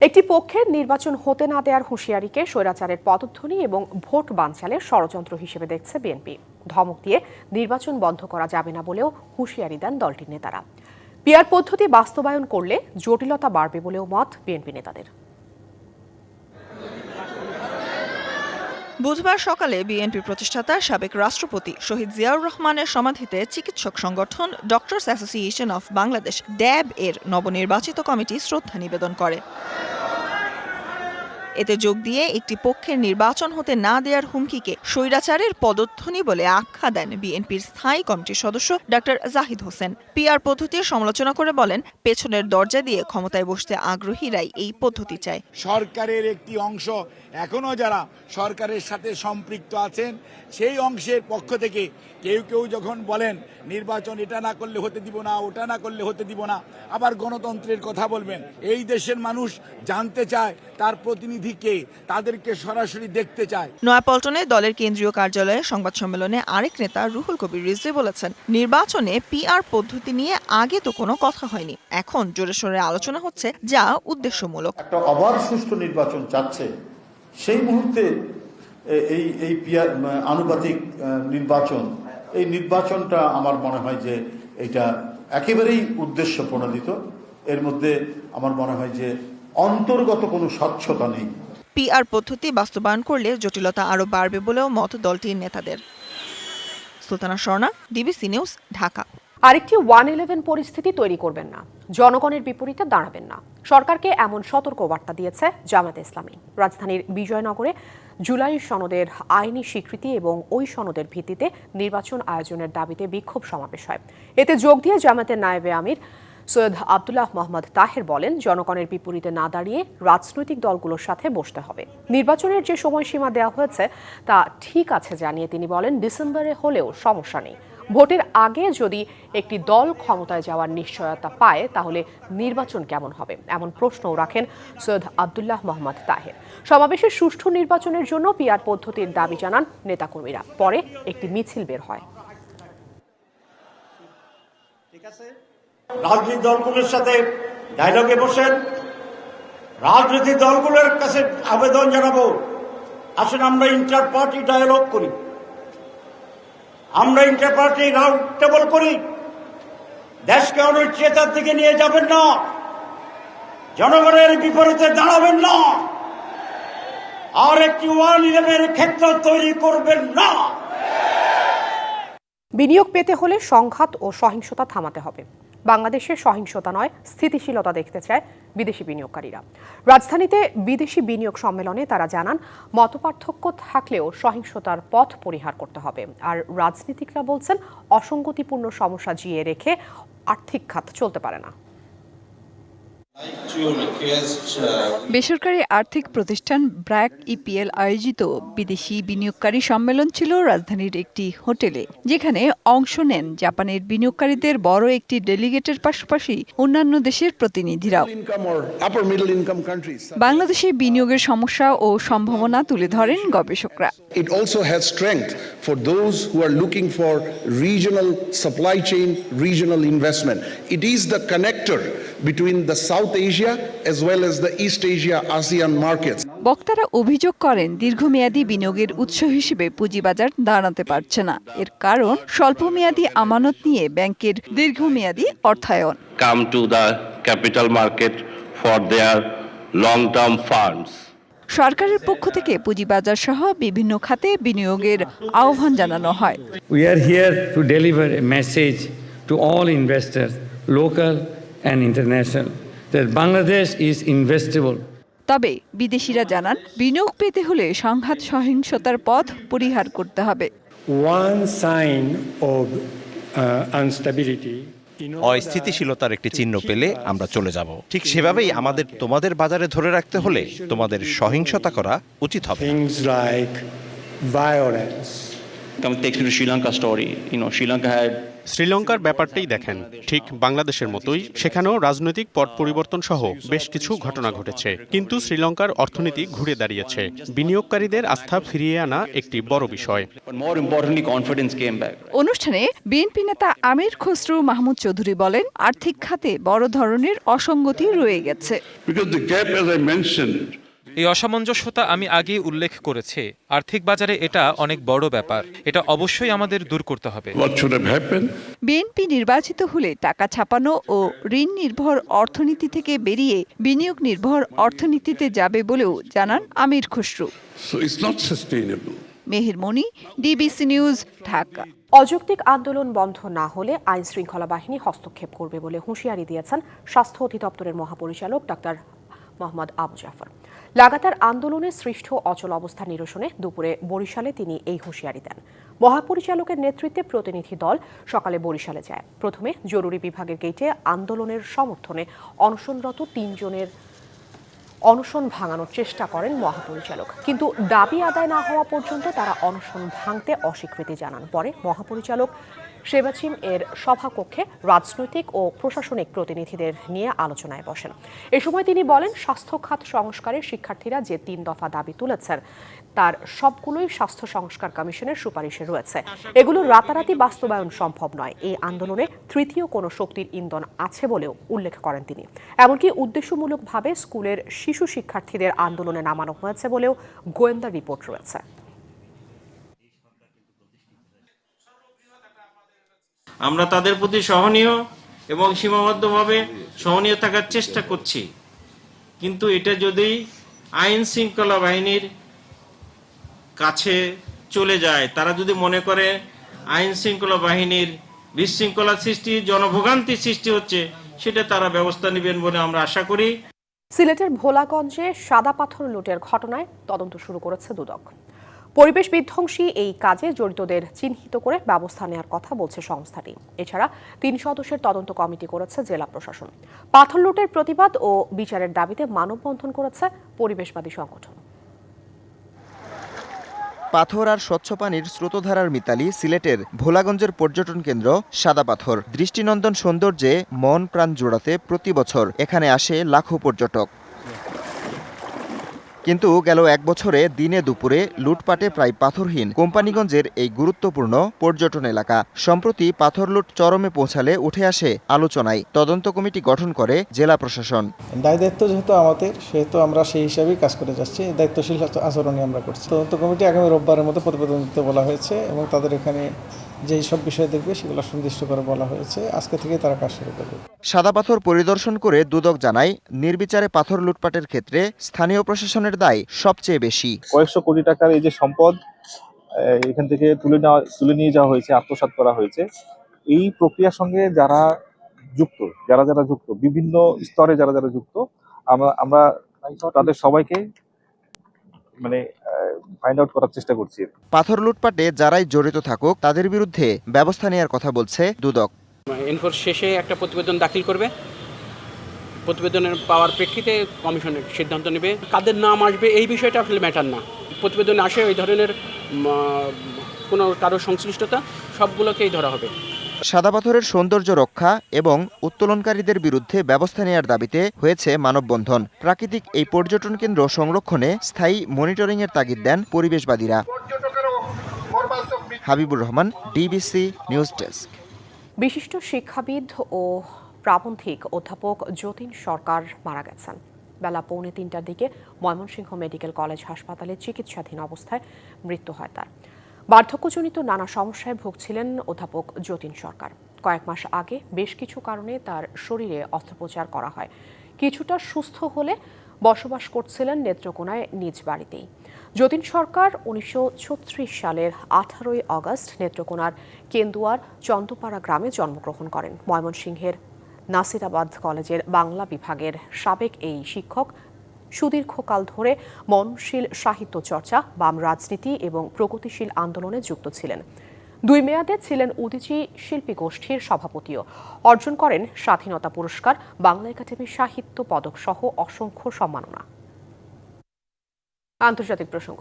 একটি পক্ষের নির্বাচন হতে না দেওয়ার হুঁশিয়ারিকে স্বৈরাচারের পদধ্বনি এবং ভোট বানচালের ষড়যন্ত্র হিসেবে দেখছে বিএনপি। ধমক দিয়ে নির্বাচন বন্ধ করা যাবে না বলেও হুঁশিয়ারি দেন দলটির নেতারা। পিআর পদ্ধতি বাস্তবায়ন করলে জটিলতা বাড়বে বলেও মত বিএনপি নেতাদের। বুধবার সকালে বিএনপি প্রতিষ্ঠাতা সাবেক রাষ্ট্রপতি শহীদ জিয়াউর রহমানের সমাধিতে চিকিৎসক সংগঠন ডক্টরস অ্যাসোসিয়েশন অফ বাংলাদেশ ড্যাব এর নবনির্বাচিত কমিটি শ্রদ্ধা নিবেদন করে। এতে যোগ দিয়ে একটি পক্ষের নির্বাচন হতে না দেওয়ার হুমকিকে স্বৈরাচারের পদধ্বনি বলে আখ্যা দেন বিএনপির স্থায়ী কমিটির সদস্য ডক্টর জাহিদ হোসেন। পিআর পদ্ধতির সমালোচনা করে বলেন, পেছনের দরজা দিয়ে ক্ষমতায় বসতে আগ্রহীরাই এই পদ্ধতি চায়। সরকারের একটি অংশ এখনো যারা সরকারের সাথে সম্পৃক্ত আছেন, সেই অংশের পক্ষ থেকে কেউ কেউ যখন বলেন নির্বাচন এটা না করলে হতে দিব না, ওটা না করলে হতে দিব না, আবার গণতন্ত্রের কথা বলবেন। এই দেশের মানুষ জানতে চায় তার প্রতিনিধি কে, তাদেরকে সরাসরি দেখতে চায়। নয়াপল্টনে দলের কেন্দ্রীয় কার্যালয়ে সংবাদ সম্মেলনে আরেক নেতা রুহুল কবির রিজভী বলেছেন, নির্বাচনে পিআর পদ্ধতি নিয়ে আগে তো কোনো কথা হয়নি, এখন জোরে সোরে আলোচনা হচ্ছে, যা উদ্দেশ্যমূলক। একটা অবাধ সুষ্ঠু নির্বাচন চাচ্ছে, সেই মুহূর্তে এই পিআর আনুপাতিক নির্বাচন, এই নির্বাচনটা আমার মনে হয় যে এটা একেবারেই উদ্দেশ্য প্রণোদিত। এর মধ্যে আমার মনে হয় যে অন্তর্গত কোনো স্বচ্ছতা নেই। পিআর পদ্ধতি বাস্তবায়ন করলে জটিলতা আরও বাড়বে বলেও মত দলটির নেতাদের। Sultana Swarna, DBC news, Dhaka. আরেকটি 111 পরিস্থিতি তৈরি করবেন না, জনগণের বিপরীতে দাঁড়াবেন না, সরকারকে এমন সতর্ক বার্তা দিয়েছে জামায়াতে ইসলামী। রাজধানীর বিজয়নগরে জুলাই সনদের আইনি স্বীকৃতি এবং ওই সনদের ভিত্তিতে নির্বাচন আয়োজনের দাবিতে বিক্ষোভ সমাবেশ হয়। এতে যোগ দিয়ে জামায়াতের নায়েবে আমির সৈয়দ আব্দুল্লাহ মোহাম্মদ তাহের বলেন, জনগণের বিপরীতে না দাঁড়িয়ে রাজনৈতিক দলগুলোর সাথে বসতে হবে। নির্বাচনের যে সময়সীমা দেওয়া হয়েছে তা ঠিক আছে জানিয়ে তিনি বলেন, ডিসেম্বরে হলেও সমস্যা নেই। ভোটের আগে যদি একটি দল ক্ষমতায় যাওয়ার নিশ্চয়তা পায় তাহলে নির্বাচন কেমন হবে, এমন প্রশ্নও রাখেন সৈয়দ আব্দুল্লাহ মোহাম্মদ তাহের। সমাবেশে সুষ্ঠু নির্বাচনের জন্য পিআর পদ্ধতির দাবি জানান নেতাকর্মীরা। পরে একটি মিছিল বের হয়। রাজনৈতিক দলগুলোর সাথে ডায়লগে বসেন, রাজনৈতিক দলগুলোর কাছে আবেদন জানাবো, আসেন আমরা ইন্টার পার্টি ডায়ালগ করি, আমরা ইন্টার পার্টি রাউন্ড টেবল করি। দেশকে অনিশ্চয়তার দিকে নিয়ে যাবেন না, জনগণের বিপরীতে দাঁড়াবেন না, আর একটি 111 ক্ষেত্র তৈরি করবেন না। বিনিয়োগ পেতে হলে সংঘাত ও সহিংসতা থামাতে হবে। বাংলাদেশের সহিংসতা নয়, স্থিতিশীলতা দেখতে চায় বিদেশি বিনিয়োগকারীরা। রাজধানীতে বিদেশি বিনিয়োগ সম্মেলনে তারা জানান, মতপার্থক্য থাকলেও সহিংসতার পথ পরিহার করতে হবে। আর রাজনীতিকরা বলছেন, অসঙ্গতিপূর্ণ সমস্যা জিয়ে রেখে আর্থিক খাত চলতে পারে না। বেসরকারি আর্থিক প্রতিষ্ঠান ব্র্যাক ইপিএল আয়োজিত বিদেশি বিনিয়োগকারী সম্মেলন ছিল রাজধানীর একটি হোটেলে, যেখানে অংশ নেন জাপানের বিনিয়োগকারীদের বড় একটি ডেলিগেটের পাশাপাশি অন্যান্য দেশের প্রতিনিধিরাও। বাংলাদেশে বিনিয়োগের সমস্যা ও সম্ভাবনা তুলে ধরেন গবেষকরা। It also has strength for those who are looking for regional supply chain, regional investment. It is the connector between the South Asia as well as the East Asia ASEAN markets. বক্তারা অভিযোগ করেন, দীর্ঘমেয়াদী বিনিয়োগের উৎস হিসেবে পুঁজিবাজার দাঁড়াতে পারছে না। এর কারণ স্বল্পমেয়াদী আমানত নিয়ে ব্যাংকের দীর্ঘমেয়াদী অর্থায়ন। Come to the capital market for their long-term funds. সরকারের পক্ষ থেকে পুঁজিবাজার সহ বিভিন্ন খাতে বিনিয়োগের আহ্বান জানানো হয়। We are here to deliver a message to all investors, local and international, that Bangladesh is investable. তবে বিদেশিরা জানান, বিনিয়োগ পেতে হলে সংঘাত সহিংসতার পথ পরিহার করতে হবে। One sign of instability. অস্থিতিশীলতার একটি চিহ্ন পেলে আমরা চলে যাব। ঠিক সেভাবেই আমাদের তোমাদের বাজারে ধরে রাখতে হলে তোমাদের সহিংসতা করা উচিত হবে। Things like violence. Come take you to Sri Lanka story. Sri Lanka had শ্রীলঙ্কার ব্যাপারটাই দেখেন, ঠিক বাংলাদেশের মতোই সেখানেও রাজনৈতিক পট পরিবর্তন সহ বেশ কিছু ঘটনা ঘটেছে, কিন্তু শ্রীলঙ্কার অর্থনীতি ঘুরে দাঁড়িয়েছে। বিনিয়োগকারীদের আস্থা ফিরিয়ে আনা একটি বড় বিষয়। অনুষ্ঠানে বিএনপি নেতা আমির খসরু মাহমুদ চৌধুরী বলেন, আর্থিক খাতে বড় ধরনের অসঙ্গতি রয়ে গেছে। এই অসামঞ্জস্যতা আমি আগেই উল্লেখ করেছি। আর্থিক বাজারে এটা অনেক বড় ব্যাপার, এটা অবশ্যই আমাদের দূর করতে হবে। বিএনপি নির্বাচিত হলে টাকা ছাপানো ও ঋণ নির্ভর অর্থনীতি থেকে বেরিয়ে বিনিয়োগ নির্ভর অর্থনীতিতে যাবে বলেও জানান আমির খসরু। মেহের মনি, ডিবিসি নিউজ, ঢাকা। অযৌক্তিক আন্দোলন বন্ধ না হলে আইন শৃঙ্খলা বাহিনী হস্তক্ষেপ করবে বলে হুঁশিয়ারি দিয়েছেন স্বাস্থ্য অধিদপ্তরের মহাপরিচালক ডাক্তার মোহাম্মদ আবু জাফর। লাগাতার আন্দোলনে সৃষ্ট অচল অবস্থা নিরসনে দুপুরে বরিশালে তিনি এই হুঁশিয়ারি দেন। মহাপরিচালকের নেতৃত্বে প্রতিনিধি দল সকালে বরিশালে যায়। প্রথমে জরুরি বিভাগের গেটে আন্দোলনের সমর্থনে অনশনরত 3 জনের অনশন ভাঙানোর চেষ্টা করেন মহাপরিচালক, কিন্তু দাবি আদায় না হওয়া পর্যন্ত তারা অনশন ভাঙতে অস্বীকৃতি জানান। পরে মহাপরিচালক সেবাচিম এর সভাকক্ষে রাজনৈতিক ও প্রশাসনিক প্রতিনিধিদের নিয়ে আলোচনায় বসেন। এ সময় তিনি বলেন, স্বাস্থ্য খাত সংস্কারে শিক্ষার্থীরা যে 3 দফা দাবি তুলেছেন তার সবগুলোই স্বাস্থ্য সংস্কার কমিশনের সুপারিশে রয়েছে। এগুলো রাতারাতি বাস্তবায়ন সম্ভব নয়। এই আন্দোলনে তৃতীয় কোনো শক্তির ইন্ধন আছে বলেও উল্লেখ করেন তিনি। এমনকি উদ্দেশ্যমূলকভাবে স্কুলের শিশু শিক্ষার্থীদের আন্দোলনে নামানো হয়েছে বলেও গোয়েন্দা রিপোর্ট রয়েছে। আমরা তাদের প্রতি সহনীয় এবং সীমাবদ্ধভাবে সহনীয় থাকার চেষ্টা করছি, কিন্তু এটা যদি আইন শৃঙ্খলা বাহিনীর কাছে চলে যায়, তারা যদি মনে করে আইন শৃঙ্খলা বাহিনীর বিশৃঙ্খলা সৃষ্টি, জনভোগান্তি সৃষ্টি হচ্ছে, সেটা তারা ব্যবস্থা নেবেন বলে আমরা আশা করি। সিলেটের ভোলাগঞ্জে সাদা পাথর লুটের ঘটনায় তদন্ত শুরু করেছে দুদক। পরিবেশ বিধ্বংসী এই কাজে জড়িতদের চিহ্নিত করে ব্যবস্থা নেওয়ার কথা বলছে সংস্থাটি। এছাড়া 3 সদস্যের তদন্ত কমিটি করেছে জেলা প্রশাসন। পাথর লুটের প্রতিবাদ ও বিচারের দাবিতে মানববন্ধন করেছে পরিবেশবাদী সংগঠন। পাথর আর স্বচ্ছ পানির স্রোতধারার মিতালি সিলেটের ভোলাগঞ্জের পর্যটন কেন্দ্র সাদা পাথর। দৃষ্টিনন্দন সৌন্দর্যে মন প্রাণ জোড়াতে প্রতি বছর এখানে আসে লাখো পর্যটক। কিন্তু গেল 1 বছরে দিনে দুপুরে লুটপাটে প্রায় পাথরহীন কোম্পানিগঞ্জের এই গুরুত্বপূর্ণ পর্যটন এলাকা। সম্প্রতি পাথর লুট চরমে পৌঁছালে উঠে আসে আলোচনায়। তদন্ত কমিটি গঠন করে জেলা প্রশাসন। দায়িত্ব যেহেতু আমাদের, সেহেতু আমরা সেই হিসাবেই কাজ করে যাচ্ছি। দায়িত্বশীল আচরণই আমরা করছি। তদন্ত কমিটি আগামী রোববারের মধ্যে প্রতিবেদন দিতে বলা হয়েছে এবং তাদের এখানে যেই সব বিষয় দেখবে সেগুলো সুনির্দিষ্ট করে বলা হয়েছে। আজকে থেকে তারা কাজ শুরু করবে। সাদা পাথর পরিদর্শন করে দুদক জানায়, নির্বিচারে পাথর লুটপাটের ক্ষেত্রে স্থানীয় প্রশাসনের দায় সবচেয়ে বেশি। কয়েকশো কোটি টাকার এই যে সম্পদ এখান থেকে তুলে নিয়ে যাওয়া হয়েছে, আত্মসাৎ করা হয়েছে, এই প্রক্রিয়ার সঙ্গে যারা যুক্ত বিভিন্ন স্তরে যারা যুক্ত, আমরা তাদের সবাইকে ফাইন্ড আউট করার চেষ্টা করছি। পাথর লুটপাটে যারাই জড়িত থাকুক তাদের বিরুদ্ধে ব্যবস্থা নেওয়ার কথা বলছে দুদক। এনফোর্স শেষে একটা প্রতিবেদন দাখিল করবে। প্রতিবেদনের পাওয়ার প্রেক্ষিতে কমিশনের সিদ্ধান্ত নেবে। কাদের নাম আসবে এই বিষয়টা আসলে ম্যাটার না। প্রতিবেদনে আসে ওই ধরনের কোনো কারো সংশ্লিষ্টতা সবগুলোকেই ধরা হবে। সাদা পাথরের সৌন্দর্য রক্ষা এবং উত্তোলনকারীদের বিরুদ্ধে ব্যবস্থা নেওয়ার দাবিতে হয়েছে মানববন্ধন। প্রাকৃতিক এই পর্যটন কেন্দ্র সংরক্ষণে স্থায়ী মনিটরিংয়ের তাগিদ দেন পরিবেশবাদীরা। Habibur Rahman, DBC news desk. বিশিষ্ট শিক্ষাবিদ ও প্রাবন্ধিক অধ্যাপক যতীন সরকার মারা গেছেন। বেলা 2:45টার দিকে ময়মনসিংহ মেডিকেল কলেজ হাসপাতালে চিকিৎসাধীন অবস্থায় মৃত্যু হয় তার। বার্ধক্যজনিত নানা সমস্যায় ভুগছিলেন অধ্যাপক যতীন সরকার। কয়েক মাস আগে বেশ কিছু কারণে তার শরীরে অস্ত্রোপচার করা হয়। কিছুটা সুস্থ হলে বসবাস করছিলেন নেত্রকোনায় নিজ বাড়িতেই। যতীন সরকার 1936 সালের 18ই আগস্ট নেত্রকোনার কেন্দুয়ার চন্দপাড়া গ্রামে জন্মগ্রহণ করেন। ময়মনসিংহের নাসিরাবাদ কলেজের বাংলা বিভাগের সাবেক এই শিক্ষক সুদীর্ঘকাল ধরে মননশীল সাহিত্য চর্চা, বাম রাজনীতি এবং প্রগতিশীল আন্দোলনে যুক্ত ছিলেন। 2 মেয়াদে ছিলেন উদীচী শিল্পী গোষ্ঠীর সভাপতিও। অর্জন করেন স্বাধীনতা পুরস্কার, বাংলা একাডেমি সাহিত্য পদক সহ অসংখ্য সম্মাননা। আন্তর্জাতিক প্রসঙ্গ।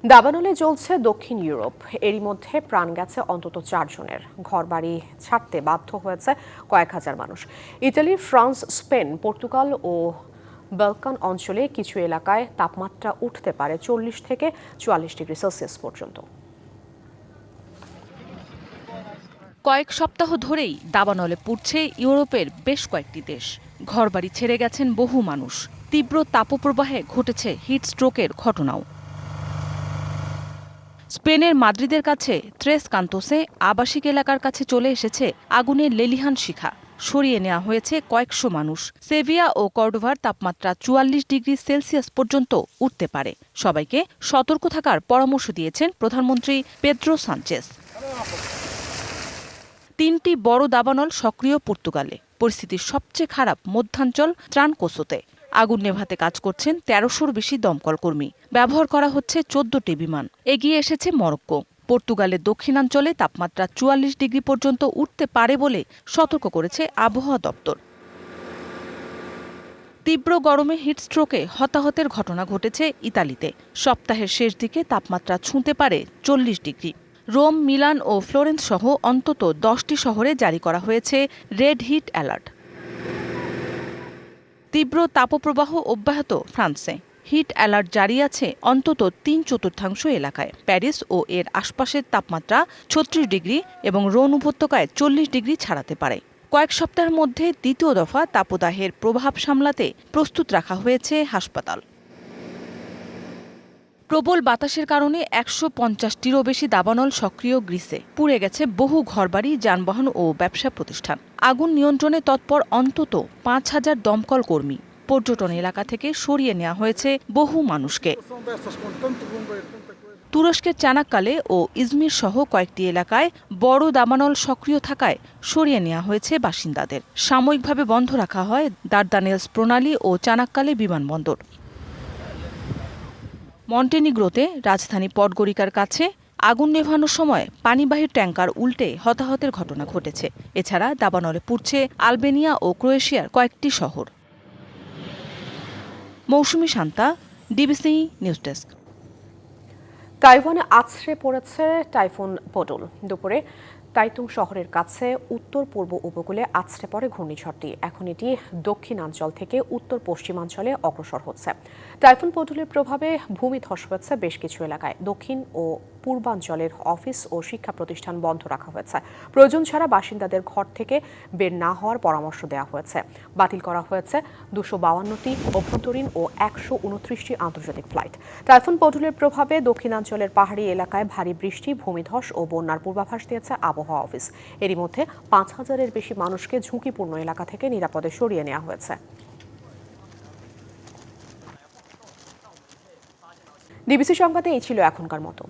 দাবানলে জ্বলছে দক্ষিণ ইউরোপ। এরই মধ্যে প্রাণ গেছে অন্তত 4 জনের। ঘরবাড়ি ছাড়তে বাধ্য হয়েছে কয়েক হাজার মানুষ। ইতালি, ফ্রান্স, স্পেন, পর্তুগাল ও বালকান অঞ্চলে কিছু এলাকায় তাপমাত্রা উঠতে পারে 40 থেকে 44 ডিগ্রি সেলসিয়াস পর্যন্ত। কয়েক সপ্তাহ ধরেই দাবানলে পুড়ছে ইউরোপের বেশ কয়েকটি দেশ। ঘরবাড়ি ছেড়ে গেছেন বহু মানুষ। তীব্র তাপপ্রবাহে ঘটেছে হিট স্ট্রোকের ঘটনাও। স্পেনের মাদ্রিদের কাছে ত্রেস কান্তোসে আবাসিক এলাকার কাছে চলে এসেছে আগুনের লেলিহান শিখা। সরিয়ে নেওয়া হয়েছে কয়েকশো মানুষ। সেভিয়া ও কর্ডোভার তাপমাত্রা 44 ডিগ্রি সেলসিয়াস পর্যন্ত উঠতে পারে। সবাইকে সতর্ক থাকার পরামর্শ দিয়েছেন প্রধানমন্ত্রী পেদ্রো সানচেস। 3টি বড় দাবানল সক্রিয় পর্তুগালে। পরিস্থিতি সবচেয়ে খারাপ মধ্যাঞ্চল ত্রানকোসোতে। আগুন নেভাতে কাজ করছেন 1300-র বেশি দমকল কর্মী। ব্যবহার করা হচ্ছে 14টি বিমান। এগিয়ে এসেছে মরক্কো। পর্তুগালের দক্ষিণাঞ্চলে তাপমাত্রা 44 ডিগ্রি পর্যন্ত উঠতে পারে বলে সতর্ক করেছে আবহাওয়া দপ্তর। তীব্র গরমে হিটস্ট্রোকে হতাহতের ঘটনা ঘটেছে ইতালিতে। সপ্তাহের শেষ দিকে তাপমাত্রা ছুঁতে পারে 40 ডিগ্রি। রোম, মিলান ও ফ্লোরেন্স সহ অন্তত 10টি শহরে জারি করা হয়েছে রেড হিট অ্যালার্ট। তীব্র তাপপ্রবাহ অব্যাহত ফ্রান্সে। হিট অ্যালার্ট জারি আছে অন্তত 3/4 এলাকায়। প্যারিস ও এর আশপাশের তাপমাত্রা 36 ডিগ্রি এবং রোন উপত্যকায় 40 ডিগ্রি ছাড়াতে পারে। কয়েক সপ্তাহের মধ্যে দ্বিতীয় দফা তাপদাহের প্রভাব সামলাতে প্রস্তুত রাখা হয়েছে হাসপাতাল। প্রবল বাতাসের কারণে 150টিরও বেশি দাবানল সক্রিয় গ্রিসে। পুড়ে গেছে বহু ঘরবাড়ি, যানবাহন ও ব্যবসা প্রতিষ্ঠান। আগুন নিয়ন্ত্রণে তৎপর অন্তত 5000 দমকল কর্মী। পর্যটন এলাকা থেকে সরিয়ে নেওয়া হয়েছে বহু মানুষকে। তুরস্কের চানাক্কালে ও ইজমির সহ কয়েকটি এলাকায় বড় দাবানল সক্রিয় থাকায় সরিয়ে নেওয়া হয়েছে বাসিন্দাদের। সাময়িকভাবে বন্ধ রাখা হয় দারদানেলস প্রণালী ও চানাক্কালে বিমানবন্দর। মন্টেনিগ্রোতে রাজধানী পডগোরিকার কাছে আগুন নেভানোর সময় পানিবাহী ট্যাঙ্কার উল্টে হতাহতের ঘটনা ঘটেছে। এছাড়া দাবানলে পুড়ছে আলবেনিয়া ও ক্রোয়েশিয়ার কয়েকটি শহর। মৌসুমী শান্তা, ডিবিসি নিউজ ডেস্ক। তাইওয়ানে আছড়ে পড়েছে টাইফুন পডল। দুপুরে তাইতুং শহরের কাছে উত্তর পূর্ব উপকূলে আছড়ে পড়ে ঘূর্ণিঝড়টি। এখন এটি দক্ষিণাঞ্চল থেকে উত্তর পশ্চিমাঞ্চলে অগ্রসর হচ্ছে। টাইফুন পডলের প্রভাবে ভূমিধস হয়েছে বেশ কিছু এলাকায়। দক্ষিণ ও পূর্বাঞ্চলের অফিস ও শিক্ষা প্রতিষ্ঠান বন্ধ রাখা হয়েছে। প্রয়োজন ছাড়া বাসিন্দাদের ঘর থেকে বের না হওয়ার পরামর্শ দেওয়া হয়েছে। বাতিল করা হয়েছে 252টি অভ্যন্তরীণ ও 129টি আন্তর্জাতিক ফ্লাইট। টাইফুন পডলের প্রভাবে দক্ষিণাঞ্চলের পাহাড়ি এলাকায় ভারী বৃষ্টি, ভূমিধস ও বন্যার পূর্বাভাস দিয়েছে আবহাওয়া অফিস। এরই মধ্যে 5000-এর বেশি মানুষকে ঝুঁকিপূর্ণ এলাকা থেকে নিরাপদে সরিয়ে নেওয়া হয়েছে। ডিবিসি সংবাদে এই ছিল এখনকার মতো।